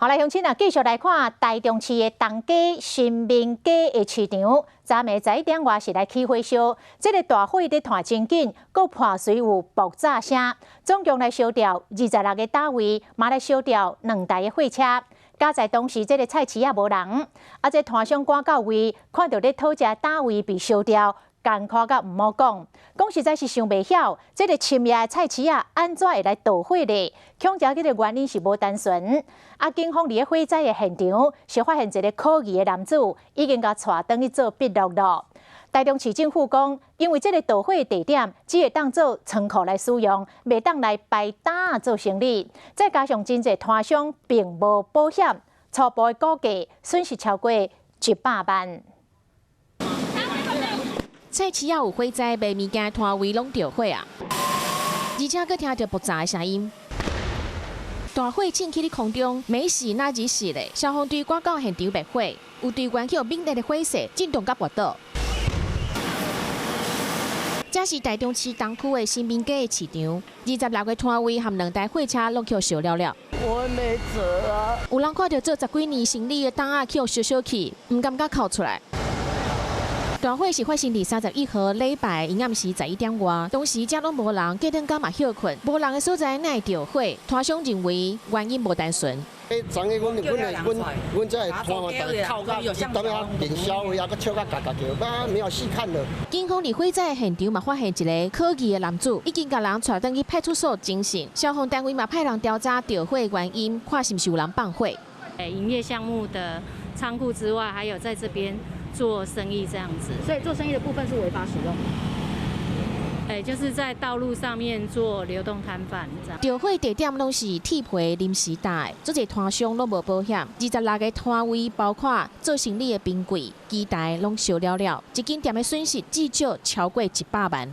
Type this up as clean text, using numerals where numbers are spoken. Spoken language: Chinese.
好，来乡亲啊，继续来看台中市的东街新民街的市场，昨暝11点外是来起火烧，这个大火咧传真紧，阁伴随有爆炸声，总共来烧掉26个单位，嘛来烧掉2台的货车。加在当时这个菜市也无人，这摊商赶到位，看到咧讨食单位被烧掉。 艰苦甲毋好讲，讲实在是想袂晓，这个深夜的菜市啊，安怎会来导火呢？恐惊这个原因是无单纯。警方伫个火灾的现场，是发现一个可疑的男子，已经甲带登去做笔录了。台中市政府讲，因为这个导火的地点只会当做仓库来使用，袂当来摆摊做生意。再加上真侪摊商并无保险，初步的估计损失超过100万。 菜市也有火灾，卖物件摊位拢着火啊！而且佫听到爆炸的声音，大火沁起伫空中，没死那即死嘞！消防队赶到现场灭火，有队员去用猛烈的火势震动甲跋倒。这是台中市东区的新民街的市场，26个摊位和2台货车拢去烧了了。我没辙啊！有人看到做10几年生意的档啊，去烧烧去，唔敢甲哭出来。 大火是发生伫31号礼拜阴暗时11点外，当时遮拢无人，隔顿间嘛休困，无人的所在哪会着火？摊商认为原因无单纯。昨日阮这摊嘛，当下连消费啊，佮笑甲嘎嘎叫，啊没有细看了。警方伫火灾现场嘛发现一个可疑的男子，已经甲人带登去派出所侦讯。消防单位嘛派人调查着火原因，看是不是有人放火。营业项目的仓库之外，还有在这边。 做生意这样子，所以做生意的部分是违法使用。就是在道路上面做流动摊贩这样。着火地点拢是铁皮临时搭的，这个摊商拢无保险，26个摊位包括做生意的冰柜、机台拢烧了了，一间店的损失至少超过100万。